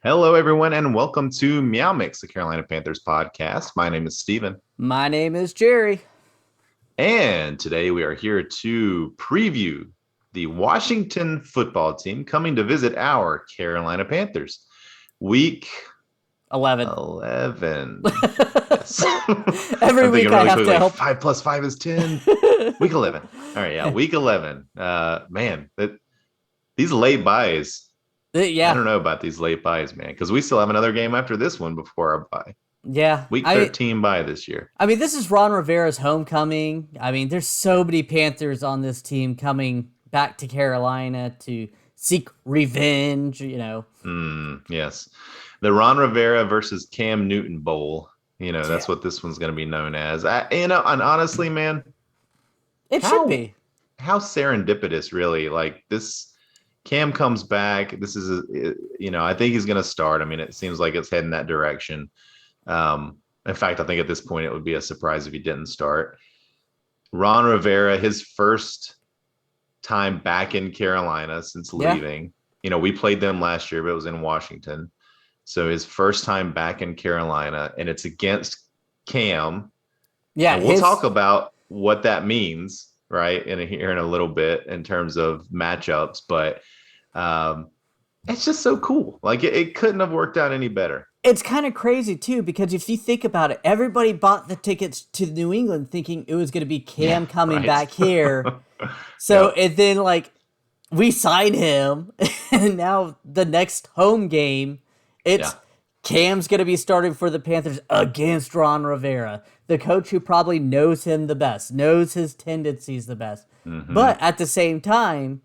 Hello, everyone, and welcome to MeowMix, the Carolina Panthers podcast. My name is Steven, My name is Jerry. and today we are here to preview the Washington football team coming to visit our Carolina Panthers. Week 11. 11. Yes. Every I'm thinking week I really have to quickly. help. 5 plus 5 is 10. Week 11. All right, yeah, week 11. Man, these late buys. I Yeah. don't know about these late buys, man, because we still have another game after this one before our bye. Yeah. Week 13 bye this year. I mean, this is Ron Rivera's homecoming. I mean, there's so many Panthers on this team coming back to Carolina to seek revenge. Yes. The Ron Rivera versus Cam Newton Bowl. Yeah. That's what this one's going to be known as. And honestly, man, It should how be. how serendipitous, really. Like this, Cam comes back. This is, I think he's going to start. I mean, it seems like it's heading that direction. In fact, I think at this point it would be a surprise if he didn't start. Ron Rivera, his first time back in Carolina since leaving. We played them last year, but it was in Washington. So his first time back in Carolina, and it's against Cam. Yeah. And we'll talk about what that means, right, here in a little bit in terms of matchups. But it's just so cool. Like it couldn't have worked out any better. It's kind of crazy too, because if you think about it, everybody bought the tickets to New England thinking it was going to be Cam coming back here. So and then we signed him, and now the next home game, it's Cam's going to be starting for the Panthers against Ron Rivera, the coach who probably knows him the best, knows his tendencies the best. Mm-hmm. But at the same time,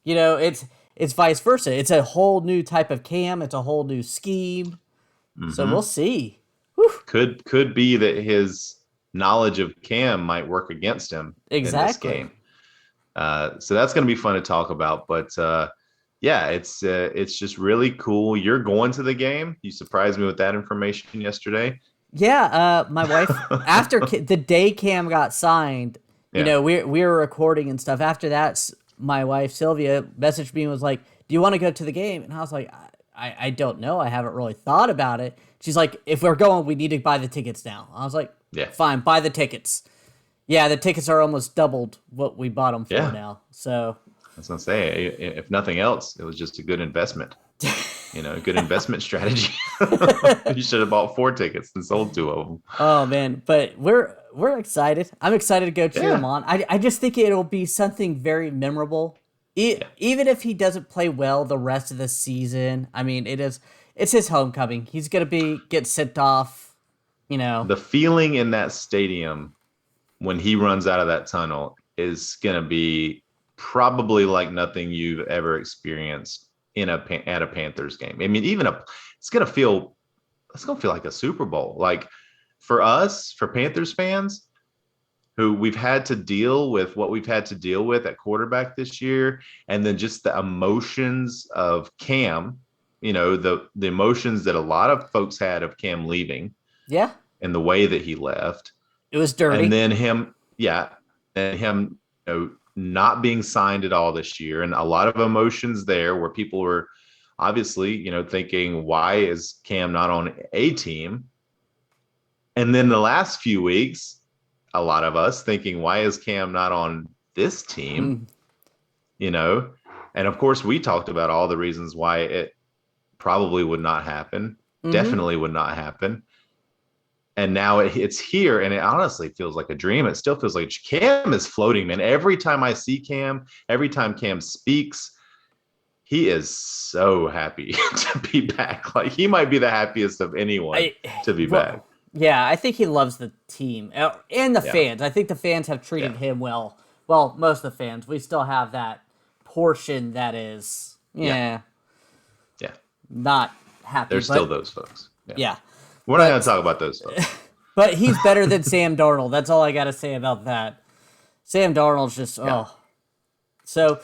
it's vice versa. It's a whole new type of Cam. It's a whole new scheme. Mm-hmm. So we'll see. Whew. Could be that his knowledge of Cam might work against him in this game. So that's going to be fun to talk about. But it's just really cool. You're going to the game. You surprised me with that information yesterday. Yeah, my wife after the day Cam got signed, we were recording and stuff. After that, my wife Sylvia messaged me and was like, "Do you want to go to the game?" And I was like, I don't know. I haven't really thought about it. She's like, if we're going, we need to buy the tickets now. I was like, fine, buy the tickets. Yeah, the tickets are almost doubled what we bought them for now. So I was gonna say, if nothing else, it was just a good investment. A good investment strategy. You should have bought 4 tickets and sold 2 of them. Oh man, but we're excited. I'm excited to go cheer him on. I just think it'll be something very memorable. Even if he doesn't play well the rest of the season, I mean, it's his homecoming. He's gonna get sent off. The feeling in that stadium when he runs out of that tunnel is gonna be probably like nothing you've ever experienced at a Panthers game. I mean, it's gonna feel like a Super Bowl. Like for us, for Panthers fans, who we've had to deal with what we've had to deal with at quarterback this year, and then just the emotions of Cam, the emotions that a lot of folks had of Cam leaving. Yeah. And the way that he left. It was dirty. And then him not being signed at all this year, and a lot of emotions there where people were obviously, thinking, why is Cam not on a team? And then the last few weeks, a lot of us thinking, why is Cam not on this team? And of course we talked about all the reasons why it probably would not happen, definitely would not happen. And now it's here, and it honestly feels like a dream. It still feels like Cam is floating, man. Every time I see Cam, every time Cam speaks, he is so happy to be back. Like he might be the happiest of anyone to be back. Yeah, I think he loves the team and the fans. I think the fans have treated him well. Well, most of the fans. We still have that portion that is, not happy. There's still those folks. Yeah. We're not going to talk about those folks. But he's better than Sam Darnold. That's all I got to say about that. Sam Darnold's just, So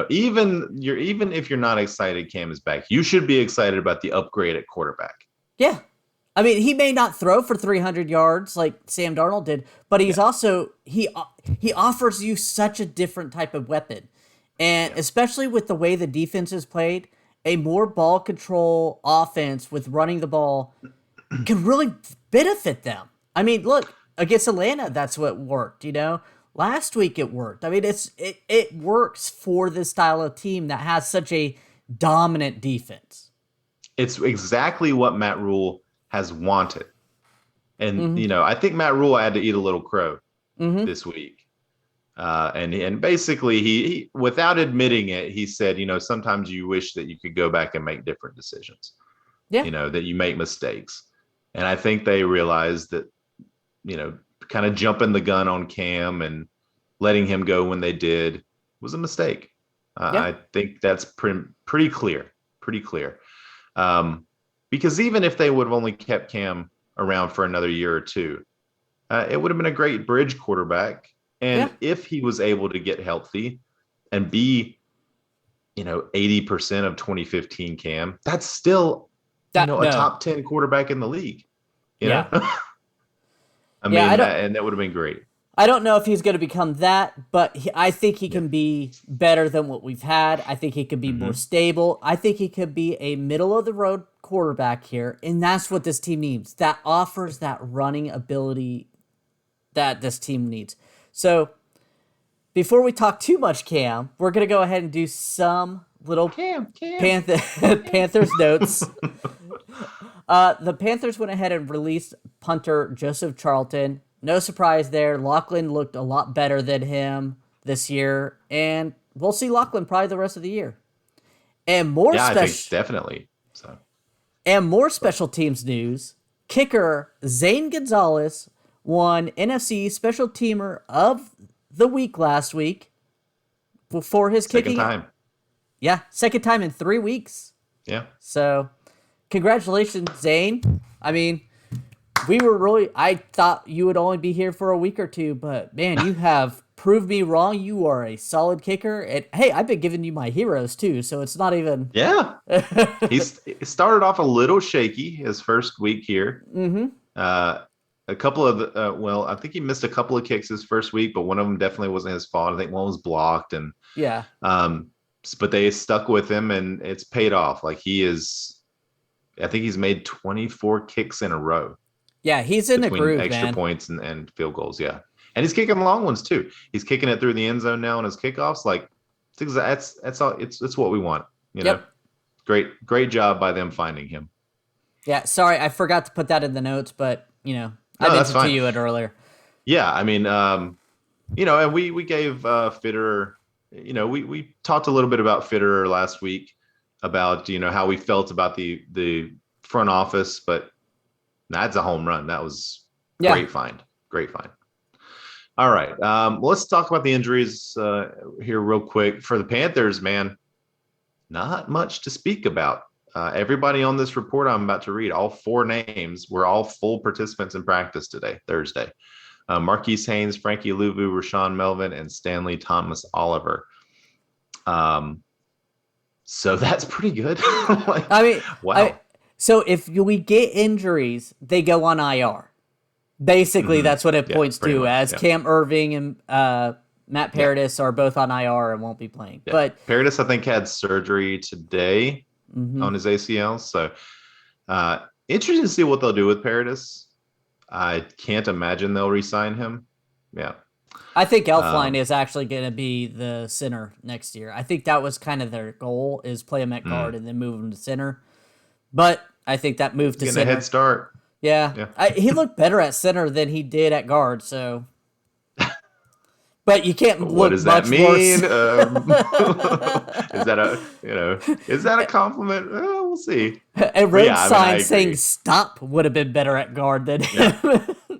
even if you're not excited Cam is back, you should be excited about the upgrade at quarterback. Yeah. I mean, he may not throw for 300 yards like Sam Darnold did, but he's also he offers you such a different type of weapon. And especially with the way the defense is played, a more ball control offense with running the ball could really benefit them. I mean, look, against Atlanta, that's what worked, you know? Last week it worked. I mean, it works for this style of team that has such a dominant defense. It's exactly what Matt Rule has wanted. And, Mm-hmm. I think Matt Rule had to eat a little crow Mm-hmm. this week. And basically he without admitting it, he said, sometimes you wish that you could go back and make different decisions, Yeah. that you make mistakes. And I think they realized that, kind of jumping the gun on Cam and letting him go when they did was a mistake. Yeah. I think that's pretty clear, pretty clear. Because even if they would have only kept Cam around for another year or two, it would have been a great bridge quarterback. Yeah. And if he was able to get healthy and be, 80% of 2015 Cam, that's still, That a no. top 10 quarterback in the league, you know? Yeah. I Yeah, I mean, don't and that would have been great. I don't know if he's going to become that, but I think he Yeah. can be better than what we've had. I think he could be more Mm-hmm. stable. I think he could be a middle of the road quarterback here, and that's what this team needs. That offers that running ability that this team needs. So, before we talk too much Cam, we're going to go ahead and do some little Cam. Panthers notes. The Panthers went ahead and released punter Joseph Charlton. No surprise there. Lachlan looked a lot better than him this year, and we'll see Lachlan probably the rest of the year. And more Yeah, I think special definitely. So, special teams news. Kicker Zane Gonzalez won NFC Special Teamer of the Week last week for his second kicking. time. Yeah, second time in 3 weeks. Yeah. So, congratulations, Zane. I mean, I thought you would only be here for a week or two, but man, you have proved me wrong. You are a solid kicker. And hey, I've been giving you my heroes too, so it's not even. Yeah. He started off a little shaky his first week here. Mm-hmm. A couple of I think he missed a couple of kicks his first week, but one of them definitely wasn't his fault. I think one was blocked, and Yeah. but they stuck with him, and it's paid off. Like I think he's made 24 kicks in a row Yeah, he's in the between groove, extra man. points and field goals. Yeah, and he's kicking long ones too. He's kicking it through the end zone now on his kickoffs. Like that's all. It's what we want. Yep. Great job by them finding him. Yeah, sorry, I forgot to put that in the notes, but I No, that's mentioned to fine. you it earlier. Yeah, I mean, and we gave Fitterer, we talked a little bit about Fitterer last week about how we felt about the front office, but that's a home run. That was Yeah. great find. Great find. All right, let's talk about the injuries here real quick for the Panthers. Man, not much to speak about. Everybody on this report I'm about to read, all 4 names, were all full participants in practice today, Thursday. Marquise Haynes, Frankie Louvu, Rashawn Melvin, and Stanley Thomas Oliver. So that's pretty good. Wow. So if we get injuries, they go on IR. Basically, that's what it points to, much, as Cam Irving and Matt Paradis are both on IR and won't be playing. Yeah. But Paradis, I think, had surgery today on his ACL. So interesting to see what they'll do with Paradis. I can't imagine they'll re-sign him. Yeah. I think Elfline is actually going to be the center next year. I think that was kind of their goal, is play him at guard and then move him to center. But I think that move to Getting center. a head start. Yeah. He looked better at center than he did at guard, so. But you can't look what does much that mean? Worse. Is that a compliment? We'll see. A road sign saying "stop" would have been better at guard than him.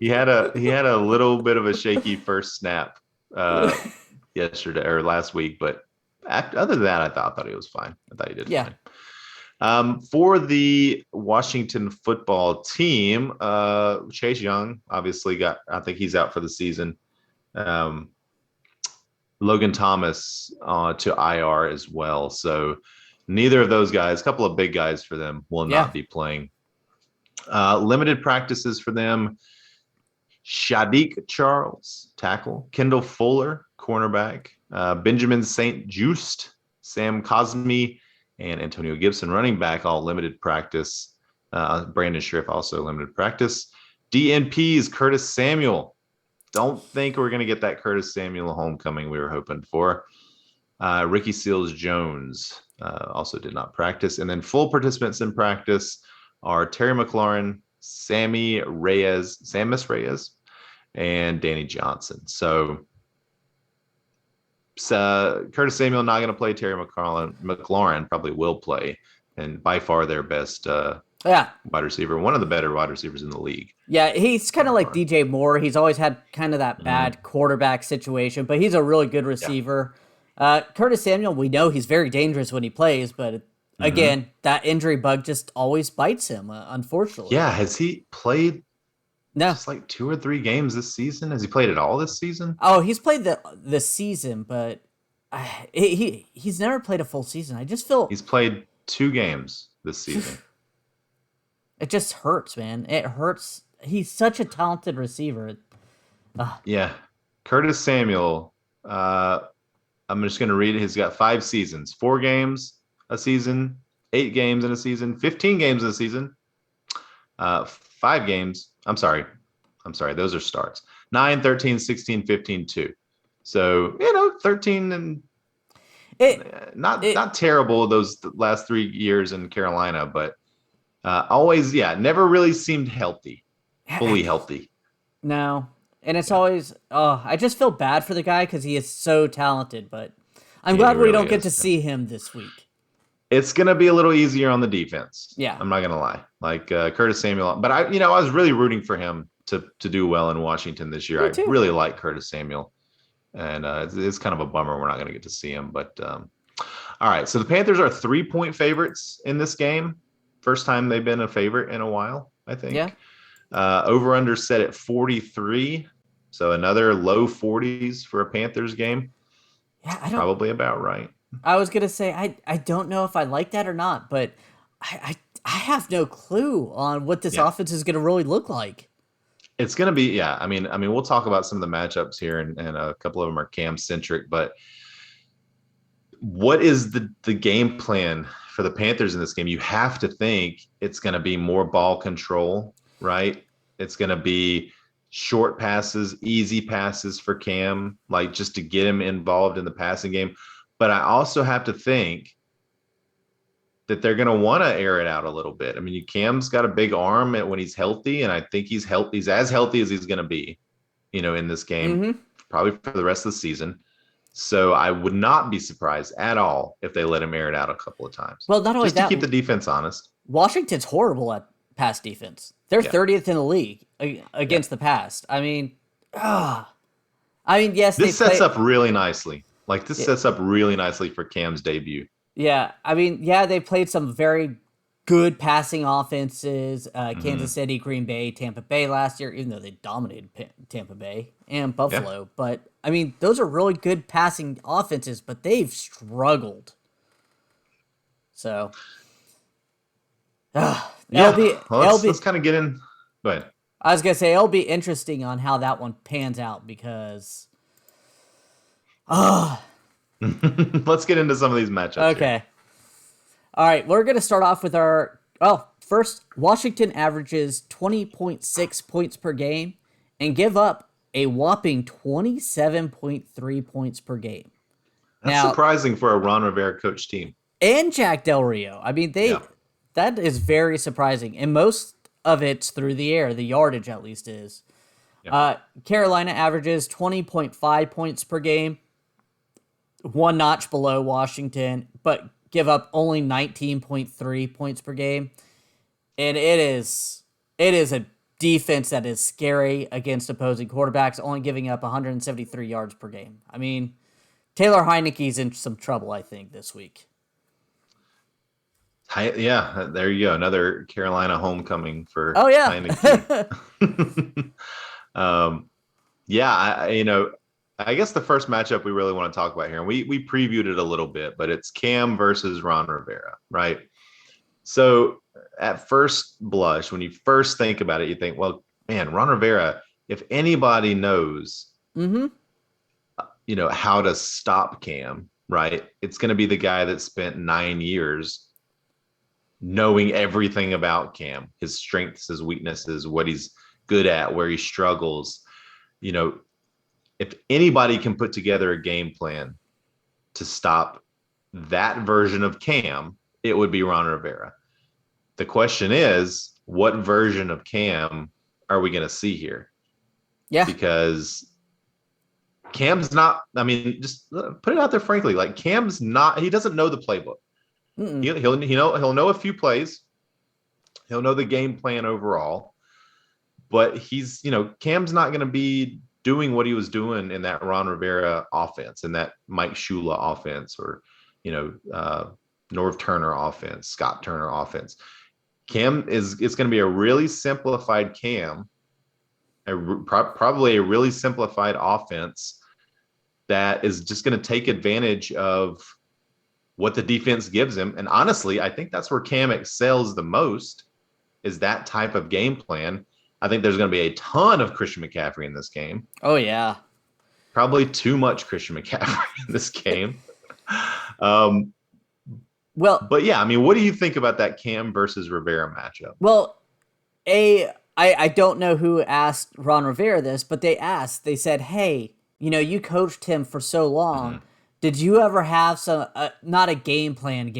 He had a little bit of a shaky first snap yesterday or last week, but other than that, I thought he was fine. I thought he did fine. For the Washington football team, Chase Young obviously I think he's out for the season. Logan Thomas to IR as well. So neither of those guys, a couple of big guys for them, will not be playing. Limited practices for them. Shadiq Charles, tackle. Kendall Fuller, cornerback. Benjamin St. Just, Sam Cosme, and Antonio Gibson, running back, all limited practice. Brandon Schiff also limited practice. DNPs, Curtis Samuel. Don't think we're going to get that Curtis Samuel homecoming we were hoping for. Ricky Seals-Jones also did not practice. And then full participants in practice are Terry McLaurin, Samus Reyes, and Danny Johnson. So Curtis Samuel not going to play. Terry McLaurin probably will play, and by far their best wide receiver, one of the better wide receivers in the league. Yeah, he's kind of like DJ Moore. He's always had kind of that bad quarterback situation, but he's a really good receiver. Curtis Samuel, we know he's very dangerous when he plays, but again, that injury bug just always bites him, unfortunately. Yeah, has he played just no like 2 or 3 games this season? Has he played at all this season? Oh, he's played the season, but he's never played a full season. I just feel he's played 2 games this season. It just hurts, man. It hurts. He's such a talented receiver. Yeah, Curtis Samuel. I'm just going to read it. He's got 5 seasons, 4 games a season, 8 games in a season, 15 games in a season, 5 games. I'm sorry. Those are starts. 9, 13, 16, 15, 2. So, 13 and not terrible those last 3 years in Carolina, but always, never really seemed healthy, fully healthy. No. And it's always, I just feel bad for the guy because he is so talented, but I'm glad we don't get to see him this week. It's going to be a little easier on the defense. Yeah. I'm not going to lie. Like Curtis Samuel, but I was really rooting for him to do well in Washington this year. I really like Curtis Samuel, and it's kind of a bummer we're not going to get to see him. But all right, so the Panthers are 3-point favorites in this game. First time they've been a favorite in a while, I think. Yeah. Over under set at 43. So another low 40s for a Panthers game. Yeah, probably about right. I was gonna say I don't know if I like that or not, but I have no clue on what this offense is gonna really look like. It's gonna be I mean we'll talk about some of the matchups here, and a couple of them are Cam centric, but what is the game plan for the Panthers in this game? You have to think it's gonna be more ball control, right? It's gonna be short passes, easy passes for Cam, like just to get him involved in the passing game. But I also have to think that they're going to want to air it out a little bit. I mean, Cam's got a big arm when he's healthy, and I think he's as healthy as he's going to be, in this game, probably for the rest of the season. So I would not be surprised at all if they let him air it out a couple of times. Well, not only just that, to keep the defense honest. Washington's horrible at pass defense. They're 30th in the league against the pass. I mean, yes, this sets up really nicely. Like, this sets up really nicely for Cam's debut. Yeah, I mean, they played some very good passing offenses. Kansas City, Green Bay, Tampa Bay last year, even though they dominated Tampa Bay and Buffalo. Yeah. But, I mean, those are really good passing offenses, but they've struggled. So, let's kind of get in. Go ahead. I was going to say, it'll be interesting on how that one pans out because... Let's get into some of these matchups. Okay. Here. All right, we're going to start off with first, Washington averages 20.6 points per game and give up a whopping 27.3 points per game. That's surprising for a Ron Rivera coach team. And Jack Del Rio. I mean, that is very surprising. And most of it's through the air, the yardage at least is. Yeah. Carolina averages 20.5 points per game, one notch below Washington, but give up only 19.3 points per game. And it is a defense that is scary against opposing quarterbacks, only giving up 173 yards per game. I mean, Taylor Heineke's in some trouble, I think, this week. Yeah, there you go. Another Carolina homecoming for Heineke. I guess the first matchup we really want to talk about here, and we previewed it a little bit, but it's Cam versus Ron Rivera, right? So at first blush, when you first think about it, you think, well, man, Ron Rivera, if anybody knows, how to stop Cam, right? It's going to be the guy that spent 9 years knowing everything about Cam, his strengths, his weaknesses, what he's good at, where he struggles. You know, if anybody can put together a game plan to stop that version of Cam, it would be Ron Rivera. The question is, what version of Cam are we going to see here? Yeah. Because Cam's not, I mean, just put it out there frankly, like Cam's not, he doesn't know the playbook. He'll know a few plays. He'll know the game plan overall, but Cam's not going to be doing what he was doing in that Ron Rivera offense and that Mike Shula offense, or, Norv Turner offense, Scott Turner offense. It's going to be a really simplified Cam, probably a really simplified offense that is just going to take advantage of what the defense gives him. And honestly, I think that's where Cam excels the most, is that type of game plan. I think there's going to be a ton of Christian McCaffrey in this game. Oh, yeah. Probably too much Christian McCaffrey in this game. But yeah, I mean, what do you think about that Cam versus Rivera matchup? Well, I don't know who asked Ron Rivera this, but they said, hey, you coached him for so long. Mm-hmm. Did you ever have some, not a game plan,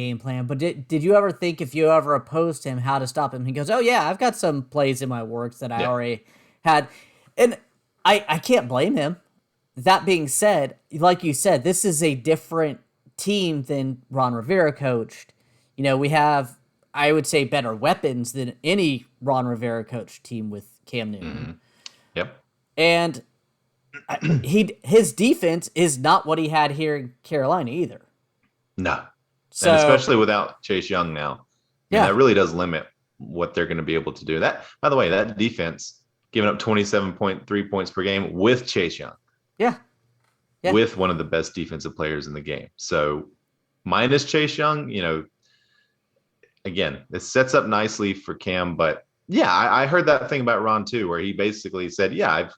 but did you ever think, if you ever opposed him, how to stop him? He goes, oh yeah, I've got some plays in my works that I already had. And I can't blame him. That being said, like you said, this is a different team than Ron Rivera coached. We have, I would say, better weapons than any Ron Rivera coached team with Cam Newton. Mm-hmm. Yep. And his defense is not what he had here in Carolina either. No. So, and especially without Chase Young now. Yeah. That really does limit what they're going to be able to do. That, by the way, that defense giving up 27.3 points per game with Chase Young. Yeah. With one of the best defensive players in the game. So minus Chase Young, again, it sets up nicely for Cam. But yeah, I heard that thing about Ron too, where he basically said, yeah,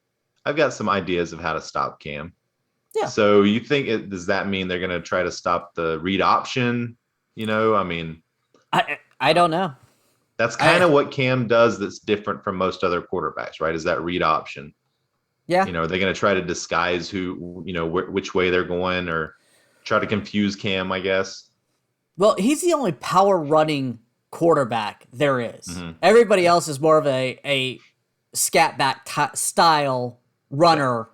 I've got some ideas of how to stop Cam. Yeah. So you think does that mean they're going to try to stop the read option? I mean, I don't know. That's kind of what Cam does that's different from most other quarterbacks, right? Is that read option. Yeah. Are they going to try to disguise which way they're going, or try to confuse Cam, I guess? Well, he's the only power running quarterback there is. Mm-hmm. Everybody else is more of a scat back style runner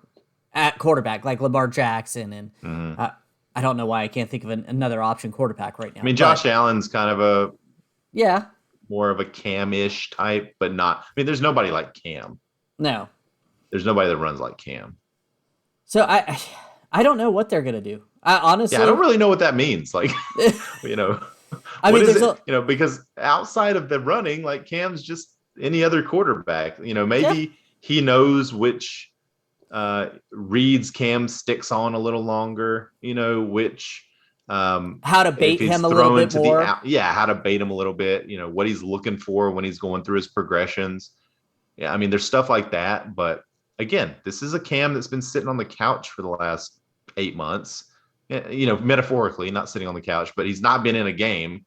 at quarterback, like Lamar Jackson. And mm-hmm. I don't know why I can't think of another option quarterback right now. I mean, Josh Allen's kind of more of a Cam-ish type, but not. I mean, there's nobody like Cam. No. There's nobody that runs like Cam. So I don't know what they're gonna do. Honestly, I don't really know what that means. Like, I mean, because outside of the running, like Cam's just any other quarterback. Maybe he knows which reads Cam sticks on a little longer. Which how to bait him a little bit more. How to bait him a little bit. What he's looking for when he's going through his progressions. Yeah, I mean, there's stuff like that, but again, this is a Cam that's been sitting on the couch for the last 8 months, metaphorically, not sitting on the couch, but he's not been in a game.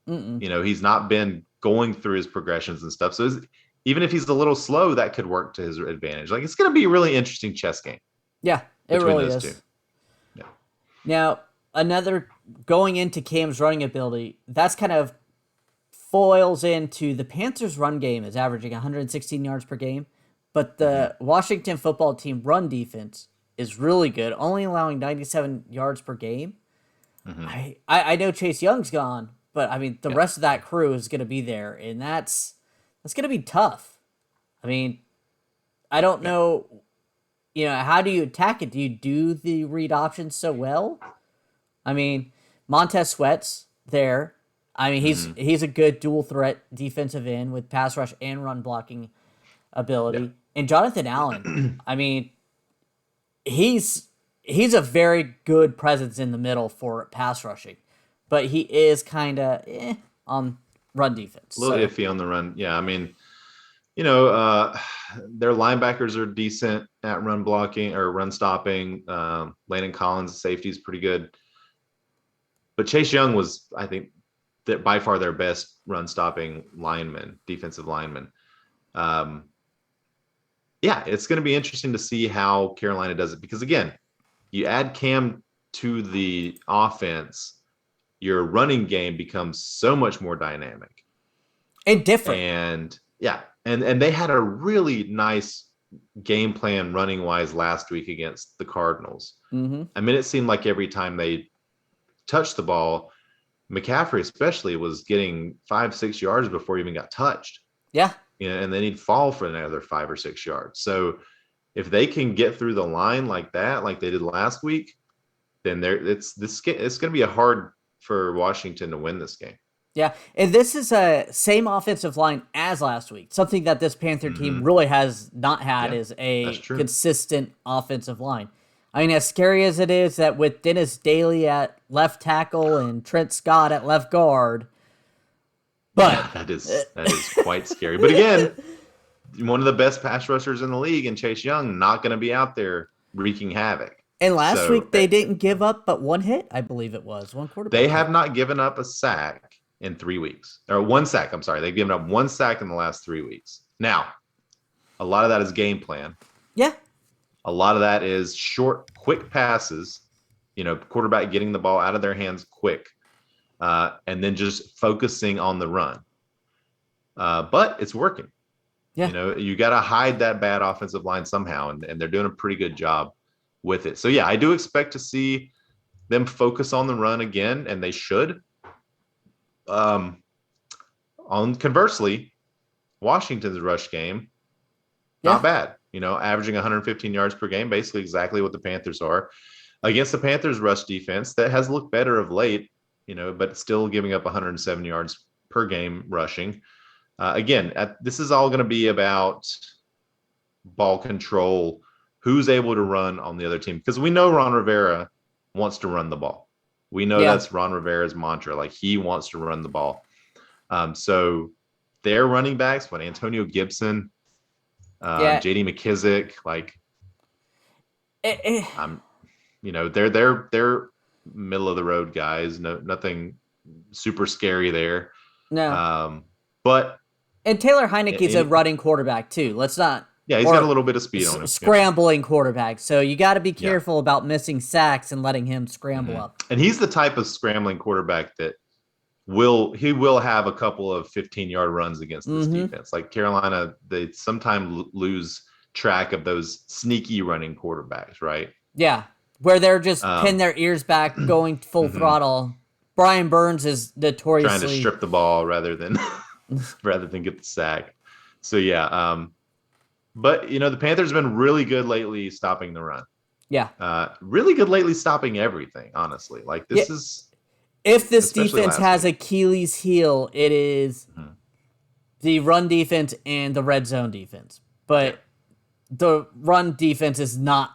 Mm-mm. He's not been going through his progressions and stuff. So even if he's a little slow, that could work to his advantage. Like, it's going to be a really interesting chess game. Yeah, it really is. Two. Yeah. Now, going into Cam's running ability, that's kind of foils into the Panthers' run game is averaging 116 yards per game. But the Washington football team run defense is really good, only allowing 97 yards per game. Mm-hmm. I know Chase Young's gone, but I mean, the rest of that crew is going to be there, and that's going to be tough. I mean, I don't know, how do you attack it? Do you do the read options so well? I mean, Montez Sweat's there. I mean, he's a good dual threat defensive end with pass rush and run blocking ability. Yeah. And Jonathan Allen, I mean, he's a very good presence in the middle for pass rushing, but he is kind of on run defense. A little iffy on the run. Yeah, I mean, their linebackers are decent at run blocking or run stopping. Landon Collins, safety, is pretty good. But Chase Young was, I think, that by far their best run stopping lineman, defensive lineman. Um, yeah, it's going to be interesting to see how Carolina does it because again, you add Cam to the offense, your running game becomes so much more dynamic and different. And yeah, and they had a really nice game plan running wise last week against the Cardinals. Mm-hmm. I mean, it seemed like every time they touched the ball, McCaffrey especially was getting 5-6 yards before he even got touched. Yeah. And then he'd fall for another 5 or 6 yards. So if they can get through the line like that, like they did last week, then it's going to be hard for Washington to win this game. Yeah, and this is a same offensive line as last week. Something that this Panther team really has not had is a consistent offensive line. I mean, as scary as it is that with Dennis Daly at left tackle and Trent Scott at left guard, but yeah, that is quite scary. But again, one of the best pass rushers in the league, and Chase Young not going to be out there wreaking havoc. And last week they didn't give up but one hit, I believe it was one quarterback. They have not given up a sack in 3 weeks, or one sack. I'm sorry, they've given up one sack in the last 3 weeks. Now, a lot of that is game plan. Yeah. A lot of that is short, quick passes. Quarterback getting the ball out of their hands quick, and then just focusing on the run. But it's working. Yeah. You got to hide that bad offensive line somehow, and they're doing a pretty good job with it. So yeah, I do expect to see them focus on the run again, and they should. Conversely, Washington's rush game, not bad. Averaging 115 yards per game, basically exactly what the Panthers are. Against the Panthers rush defense that has looked better of late, but still giving up 107 yards per game rushing. Again, this is all going to be about ball control, who's able to run on the other team. Because we know Ron Rivera wants to run the ball. We know that's Ron Rivera's mantra. Like, he wants to run the ball. So their running backs, Antonio Gibson, J.D. McKissick, they're middle of the road guys. Nothing super scary there. No. And Taylor Heineke's a running quarterback too. Let's not. Yeah, he's got a little bit of speed on him. Scrambling quarterback. So you got to be careful about missing sacks and letting him scramble up. And he's the type of scrambling quarterback that will have a couple of 15-yard runs against this defense. Like Carolina, they sometimes lose track of those sneaky running quarterbacks, right? Yeah, where they're just pin their ears back, going full throttle. Brian Burns is notoriously trying to strip the ball rather than get the sack. So yeah, but the Panthers have been really good lately stopping the run. Yeah. Really good lately stopping everything, honestly. Like, this is... If this defense has Achilles heel, it is the run defense and the red zone defense. But the run defense is not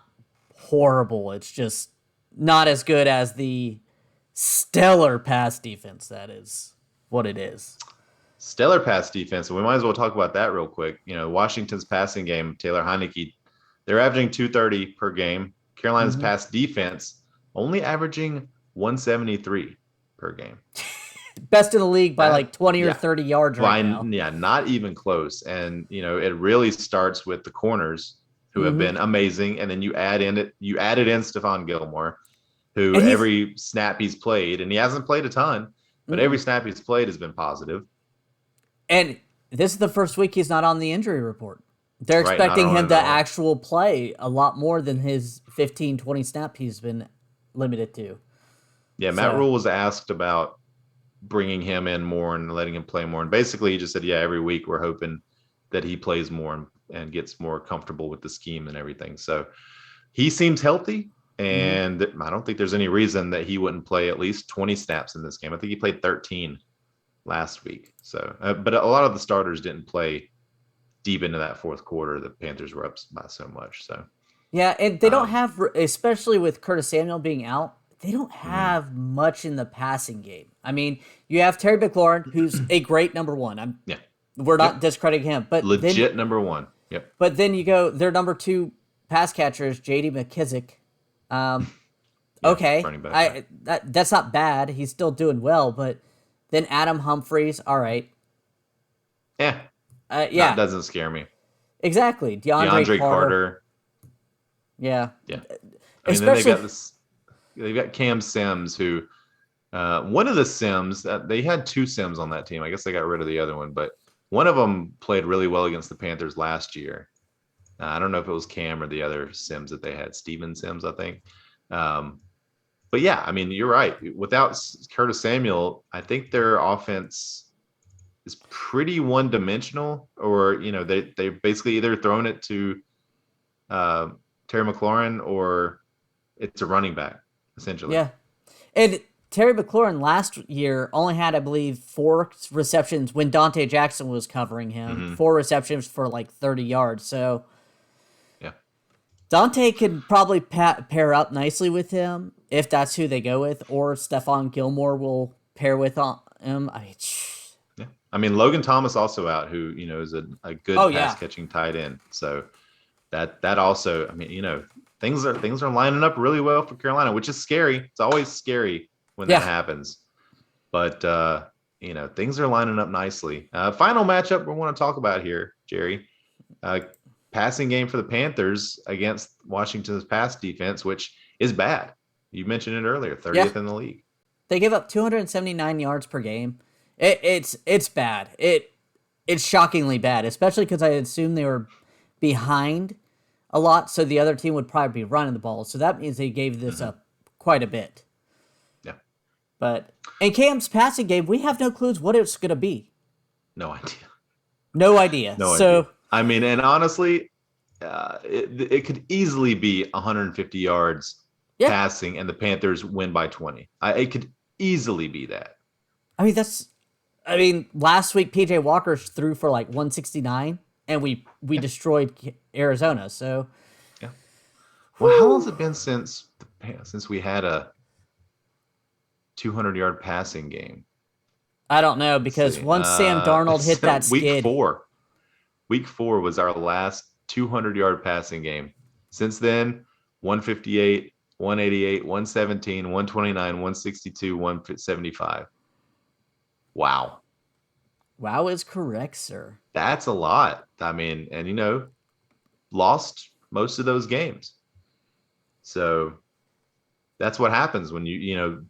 horrible. It's just not as good as the stellar pass defense. That is what it is. Stellar pass defense, and we might as well talk about that real quick. Washington's passing game, Taylor Heinicke, they're averaging 230 per game. Carolina's pass defense only averaging 173 per game. Best in the league by 20 or 30 yards right now. Yeah, not even close. And it really starts with the corners, who have been amazing, and then you added in Stephon Gilmore, who every snap he's played, and he hasn't played a ton, but every snap he's played has been positive. And this is the first week he's not on the injury report. They're expecting him to actual play a lot more than his 15, 20 snap he's been limited to. Yeah, Matt Rule was asked about bringing him in more and letting him play more. And basically he just said, every week we're hoping that he plays more and gets more comfortable with the scheme and everything. So he seems healthy, and I don't think there's any reason that he wouldn't play at least 20 snaps in this game. I think he played 13 last week. So, but a lot of the starters didn't play deep into that fourth quarter. The Panthers were up by so much. So, yeah, and they don't have, especially with Curtis Samuel being out, they don't have much in the passing game. I mean, you have Terry McLaurin, who's a great number one. We're not discrediting him, but legit number one. Yep. But then you go, their number two pass catcher is J.D. McKissick. Okay, running back. Right. that's not bad. He's still doing well, but then Adam Humphries, all right. Yeah, not Yeah, doesn't scare me. exactly. DeAndre DeAndre Carter. Carter. Yeah, Yeah. I mean, then they've especially got this. They've got Cam Sims, who one of the Sims they had two Sims on that team. I guess they got rid of the other one, but one of them played really well against the Panthers last year. I don't know if it was Cam or the other Sims that they had, Steven Sims, I think. Um, but yeah, I mean, you're right. Without Curtis Samuel, I think their offense is pretty one dimensional, or they basically either thrown it to uh, Terry McLaurin or it's a running back essentially. yeah. And Terry McLaurin last year only had, I believe, 4 receptions when Dante Jackson was covering him. Mm-hmm. 4 receptions for like 30 yards. So Yeah. Dante could probably pair up nicely with him if that's who they go with, or Stephon Gilmore will pair with him. Yeah. I mean, Logan Thomas also out, who, is a Oh good pass yeah, catching tight end. So that also, I mean, things are lining up really well for Carolina, which is scary. It's always scary when that yeah. happens. But things are lining up nicely. Final matchup we want to talk about here, Jerry. Passing game for the Panthers against Washington's pass defense, which is bad. You mentioned it earlier, 30th in the league. They give up 279 yards per game. It's bad. It's shockingly bad, especially because I assume they were behind a lot, so the other team would probably be running the ball. So that means they gave this up quite a bit. Yeah. But in Cam's passing game, we have no clues what it's going to be. No idea. No idea. No so idea. I mean, and honestly, it could easily be 150 yards passing, and the Panthers win by 20. It could easily be that. I mean, last week PJ Walker threw for like 169, and we destroyed Arizona. So, yeah. Well, how long has it been since we had a 200-yard passing game? I don't know, because once Sam Darnold hit that skid, week four was our last 200-yard passing game. Since then, 158, 188, 117, 129, 162, 175. Wow. Wow is correct, sir. That's a lot. I mean, and lost most of those games. So that's what happens when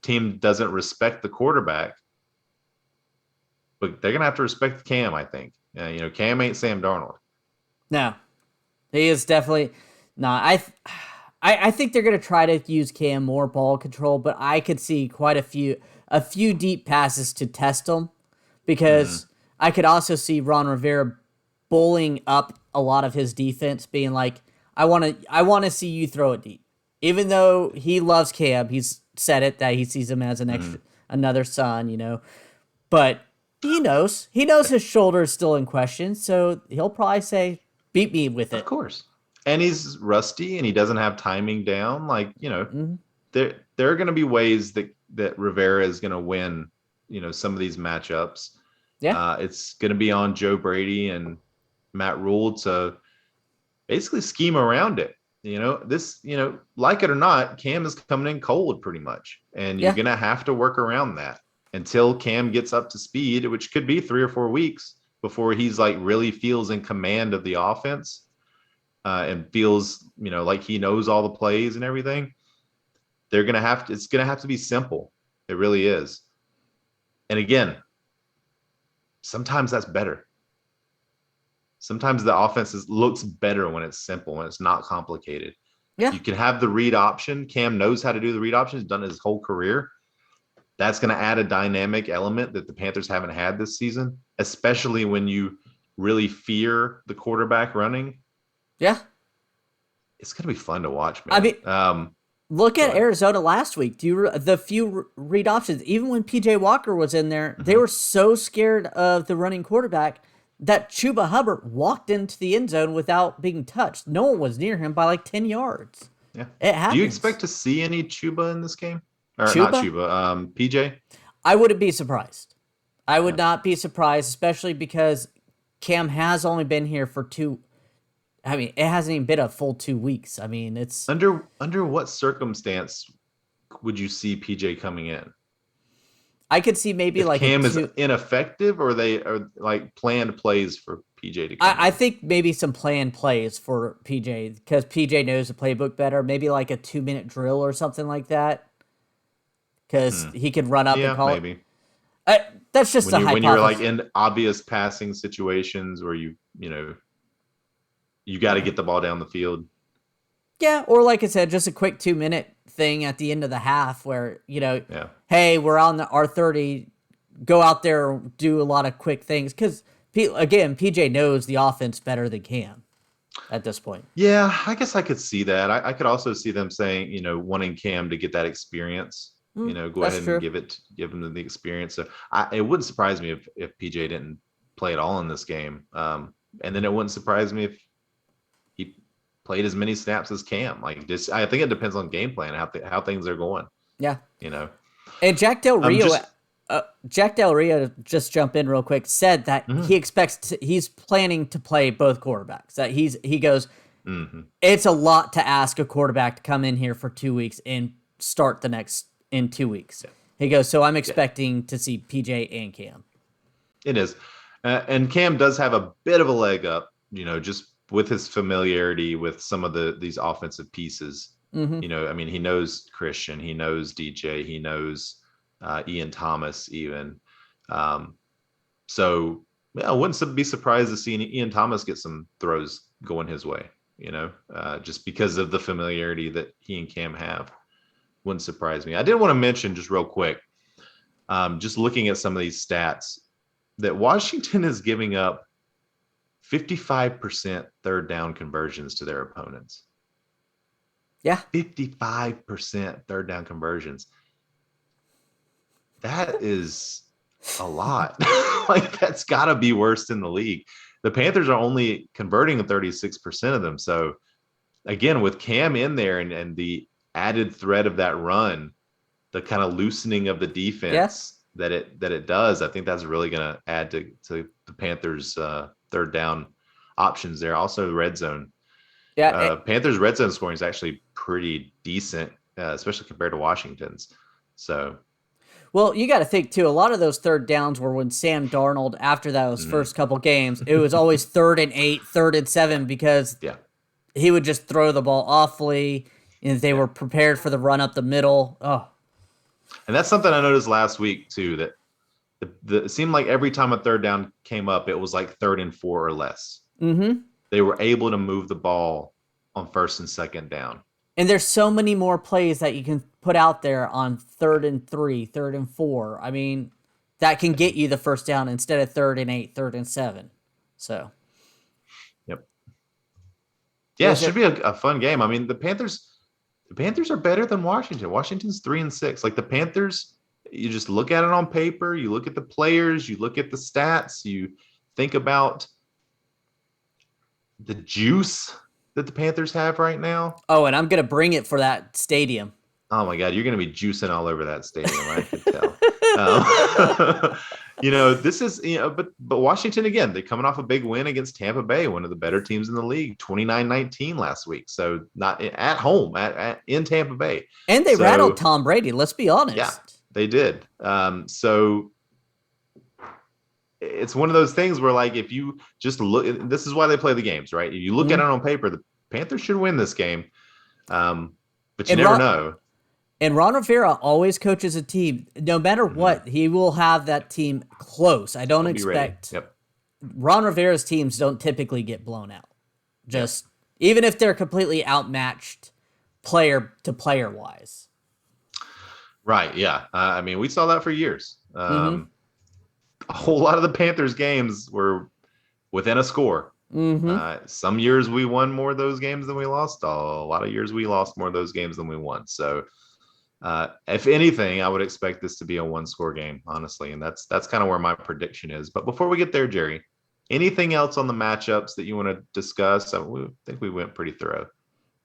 team doesn't respect the quarterback. But they're gonna have to respect Cam, I think. Cam ain't Sam Darnold. No, he is definitely not. I think they're gonna try to use Cam more ball control, but I could see quite a few deep passes to test him, because I could also see Ron Rivera bullying up a lot of his defense, being like, I want to see you throw it deep, even though he loves Cam. He's said it that he sees him as another son, but. He knows his shoulder is still in question, so he'll probably say, beat me with it. Of course. And he's rusty and he doesn't have timing down. Like, there are going to be ways that Rivera is going to win, some of these matchups. Yeah. It's going to be on Joe Brady and Matt Rule to basically scheme around it. Like it or not, Cam is coming in cold pretty much. And you're going to have to work around that until Cam gets up to speed, which could be 3 or 4 weeks before he's like really feels in command of the offense and feels, like he knows all the plays and everything. It's going to have to be simple. It really is. And again, sometimes that's better. Sometimes the offense looks better when it's simple, when it's not complicated. Yeah. You can have the read option. Cam knows how to do the read option. He's done it his whole career. That's going to add a dynamic element that the Panthers haven't had this season, especially when you really fear the quarterback running. Yeah. It's going to be fun to watch, man. I mean, look at Arizona last week. The few read options, even when PJ Walker was in there, they were so scared of the running quarterback that Chuba Hubbard walked into the end zone without being touched. No one was near him by like 10 yards. Yeah. It happens. Do you expect to see any Chuba in this game? Or Chuba? Not Chuba, PJ? I wouldn't be surprised. I would not be surprised, especially because Cam has only been here for it hasn't even been a full 2 weeks. I mean, it's... Under what circumstance would you see PJ coming in? I could see maybe If like a Cam is two. ineffective, or they are like planned plays for PJ to come I in? think maybe some planned plays for PJ because PJ knows the playbook better. Maybe like a 2 minute drill or something like that because Hmm. he can run up and Yeah, call it. maybe. That's just a When you're like hypothesis. in obvious passing situations where you got to get the ball down the field. Yeah, or like I said, just a quick 2 minute thing at the end of the half where, Yeah. hey, we're on the R30, go out there, do a lot of quick things. Because, again, PJ knows the offense better than Cam at this point. Yeah, I guess I could see that. I could also see them saying, wanting Cam to get that experience. Go That's ahead and true. give him the experience. So it wouldn't surprise me if PJ didn't play at all in this game. And then it wouldn't surprise me if he played as many snaps as Cam. Like just, I think it depends on game plan, how things are going. Yeah. You know, And just Jack Del Rio, just jump in real quick, said that mhm, he's planning to play both quarterbacks. That he goes, mhm, it's a lot to ask a quarterback to come in here for 2 weeks and start the next in 2 weeks. yeah, He goes, so I'm yeah, expecting to see PJ and Cam. it is. And Cam does have a bit of a leg up, just with his familiarity with some of these offensive pieces. Mm-hmm. I mean, he knows Christian, he knows DJ, he knows Ian Thomas even. Um, so yeah, I wouldn't be surprised to see Ian Thomas get some throws going his way, just because of the familiarity that he and Cam have. Wouldn't surprise me. I did want to mention just real quick, just looking at some of these stats, that Washington is giving up 55% third down conversions to their opponents. Yeah. 55% third down conversions. That is a lot. Like that's got to be worse in the league. The Panthers are only converting 36% of them. So again, with Cam in there and the added threat of that run, the kind of loosening of the Yeah. defense that it does, I think that's really going to add to the Panthers' third down options there. Also, red zone. Yeah. Panthers' red zone scoring is actually pretty decent, especially compared to Washington's. So, Well, you got to think too. A lot of those third downs were when Sam Darnold, after those mhm. first couple games, it was always 3rd and 8, 3rd and 7 because Yeah, he would just throw the ball awfully, and they yeah. were prepared for the run up the middle. Oh, And that's something I noticed last week too, that it seemed like every time a third down came up, it was like 3rd and 4 or less. mm-hmm. They were able to move the ball on first and second down. And there's so many more plays that you can put out there on 3rd and 3, 3rd and 4. I mean, that can get you the first down instead of 3rd and 8, 3rd and 7. So, Yep. Yeah, it was should it? be a fun game. I mean, the Panthers are better than Washington. Washington's 3-6. Like the Panthers, you just look at it on paper, you look at the players, you look at the stats, you think about the juice that the Panthers have right now. Oh, and I'm gonna bring it for that stadium. Oh my God, you're going to be juicing all over that stadium. I could tell. This is, but Washington, again, they're coming off a big win against Tampa Bay, one of the better teams in the league, 29-19 last week. So not at home in Tampa Bay. And they rattled So Tom Brady. Let's be yeah, honest. they did. So it's one of those things where, like, if you just look, this is why they play the games, right? If you look at it on paper, the Panthers should win this game. But you And never know. And Ron Rivera always coaches a team. No matter what, he will have that team close. I don't They'll be ready. expect Yep. Ron Rivera's teams don't typically get blown out. Just even if they're completely outmatched player to player wise. Right. Yeah. I mean, we saw that for years. Mm-hmm. A whole lot of the Panthers games were within a score. Mm-hmm. Some years we won more of those games than we lost. A lot of years we lost more of those games than we won. So, if anything, I would expect this to be a one-score game, honestly, and that's kind of where my prediction is. But before we get there, Jerry, anything else on the matchups that you want to discuss? I think we went pretty thorough.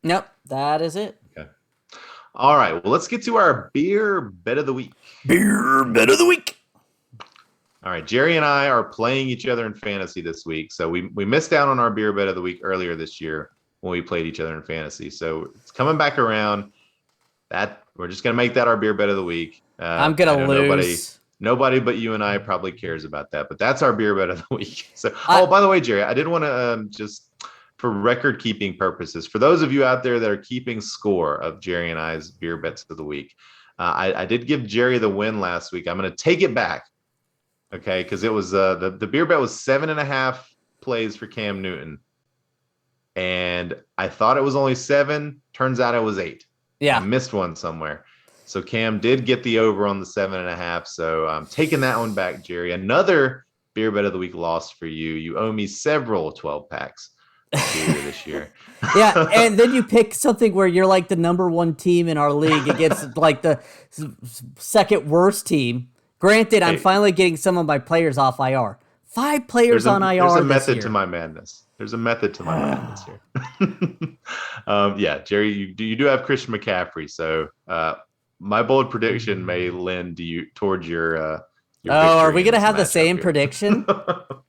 Nope, that is it. Okay. All right. Well, let's get to our beer bet of the week. Beer bet of the week. All right, Jerry and I are playing each other in fantasy this week. So we missed out on our beer bet of the week earlier this year when we played each other in fantasy. So it's coming back around. We're just gonna make that our beer bet of the week. I'm I gonna know lose. nobody but you and I probably cares about that, but that's our beer bet of the week. So, I oh, by the way, Jerry, I did want to just for record keeping purposes, for those of you out there that are keeping score of Jerry and I's beer bets of the week, I did give Jerry the win last week. I'm going to take it back, okay? Because it was the beer bet was 7.5 plays for Cam Newton, and I thought it was only 7. Turns out it was 8. I yeah. missed one somewhere. So Cam did get the over on the 7.5. So I'm taking that one back, Jerry. Another beer bet of the week loss for you. You owe me several 12 packs of beer this year. Yeah, and then you pick something where you're like the number 1 team in our league against like the second worst team. Granted, I'm Hey, finally getting some of my players off IR. 5 players on there's IR a this method to year. my madness. There's a method to my madness here. Yeah, Jerry, you do have Christian McCaffrey, so my bold prediction may lend you towards your Oh, are victory we in gonna this have the matchup same here. prediction?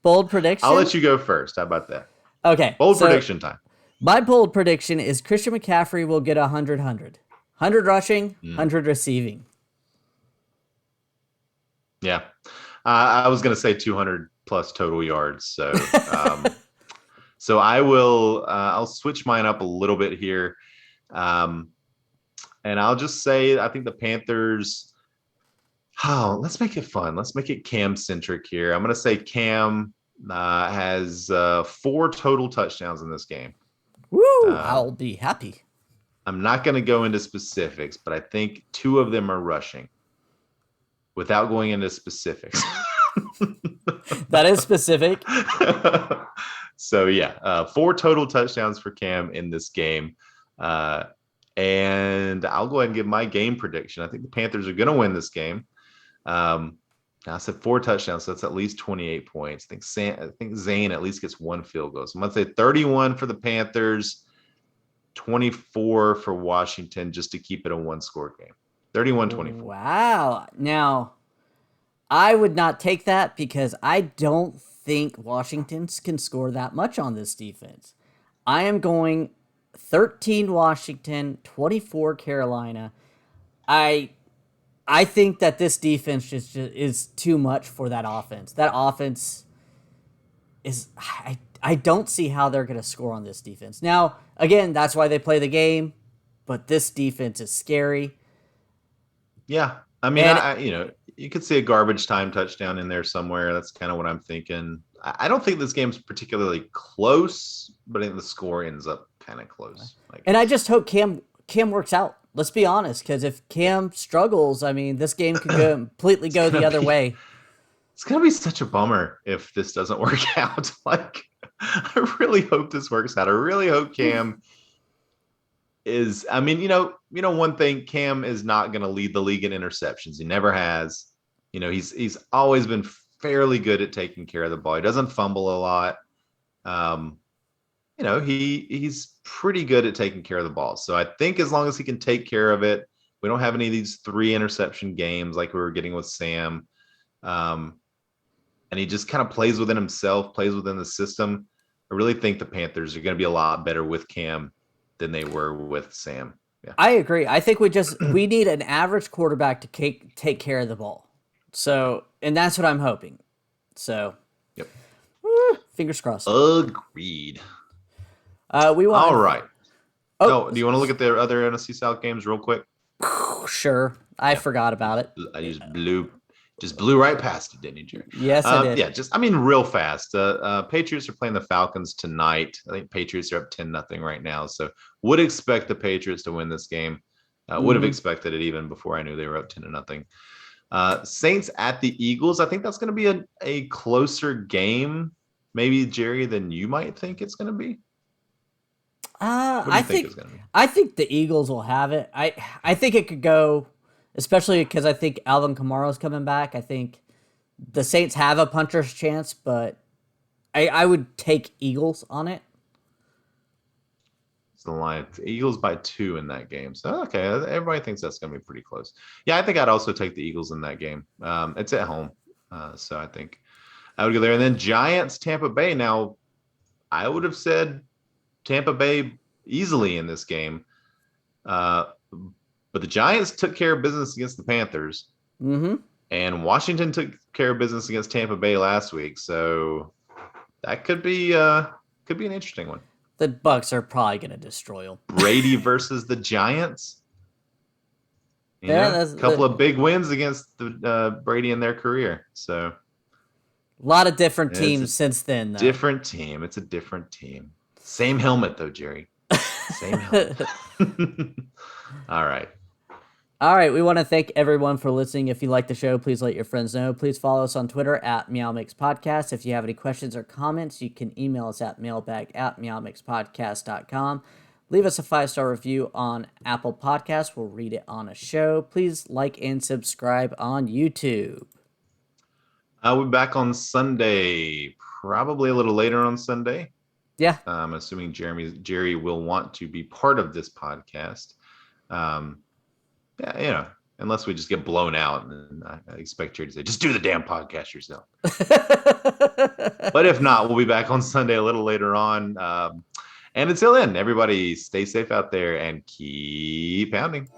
Bold I'll prediction? let you go first. How about that? Okay, Bold so prediction time. my bold prediction is Christian McCaffrey will get 100 rushing, Mm, 100 receiving. yeah, I was gonna say 200 plus total yards. So I will. I'll switch mine up a little bit here, um, and I'll just say I think the Panthers. Oh, let's make it fun. Let's make it Cam centric here. I'm gonna say Cam has 4 total touchdowns in this game. Woo! Uh, I'll be happy. I'm not going to go into specifics, but I think 2 of them are rushing without going into specifics. That is specific. So, yeah, 4 total touchdowns for Cam in this game. And I'll go ahead and give my game prediction. I think the Panthers are going to win this game. I said 4 touchdowns, so that's at least 28 points. I think Zane at least gets 1 field goal. So I'm going to say 31 for the Panthers, 24 for Washington, just to keep it a 1-score game. 31-24. Wow. Now, I would not take that because I don't think Washington can score that much on this defense. I am going 13 Washington, 24 Carolina. I think that this defense just is too much for that offense. That offense is I don't see how they're going to score on this defense. Now, again, that's why they play the game, but this defense is scary. Yeah. I mean, And you could see a garbage time touchdown in there somewhere. That's kind of what I'm thinking. I don't think this game's particularly close, but I think the score ends up kind of close. I just hope Cam works out. Let's be honest, because if Cam struggles, I mean, this game could completely go the other way. It's gonna be such a bummer if this doesn't work out. I really hope this works out. I really hope Cam is. I mean, one thing, Cam is not gonna lead the league in interceptions. He never has. He's always been fairly good at taking care of the ball. He doesn't fumble a lot. He's pretty good at taking care of the ball. So I think as long as he can take care of it, we don't have any of these 3 interception games like we were getting with Sam. And he just kind of plays within himself, plays within the system. I really think the Panthers are going to be a lot better with Cam than they were with Sam. Yeah. I agree. I think we need an average quarterback to take care of the ball. So, and that's what I'm hoping. So, yep. Fingers crossed. Agreed. We want. All right. Oh, do you want to look at the other NFC South games real quick? Sure. I forgot about it. I just blew right past it, didn't you, Jerry? Yes, I did. Yeah, real fast. Patriots are playing the Falcons tonight. I think Patriots are up 10-0 right now. So would expect the Patriots to win this game. Would have expected it even before I knew they were up 10-0. Saints at the Eagles. I think that's going to be a closer game, maybe, Jerry, than you might think it's going to be. I think the Eagles will have it. I think it could go, especially because I think Alvin Kamara's coming back. I think the Saints have a puncher's chance, but I would take Eagles on it. It's the line. Eagles by 2 in that game. So, okay, everybody thinks that's going to be pretty close. Yeah, I think I'd also take the Eagles in that game. It's at home, so I think I would go there. And then Giants, Tampa Bay. Now, I would have said Tampa Bay easily in this game. But But the Giants took care of business against the Panthers, and Washington took care of business against Tampa Bay last week. So that could be an interesting one. The Bucs are probably going to destroy them. Brady versus the Giants. A couple of big wins against the Brady in their career. So a lot of different teams since then. Though. Different team. It's a different team. Same helmet though, Jerry. Same helmet. All right. All right. We want to thank everyone for listening. If you like the show, please let your friends know. Please follow us on Twitter at MeowMix Podcast. If you have any questions or comments, you can email us at mailbag@meowmixpodcast.com. Leave us a 5-star review on Apple Podcasts. We'll read it on a show. Please like and subscribe on YouTube. We'll be back on Sunday, probably a little later on Sunday. Yeah. I'm assuming Jerry will want to be part of this podcast. Yeah, unless we just get blown out, and I expect Jerry to say, just do the damn podcast yourself. But if not, we'll be back on Sunday a little later on. And until then, everybody stay safe out there and keep pounding.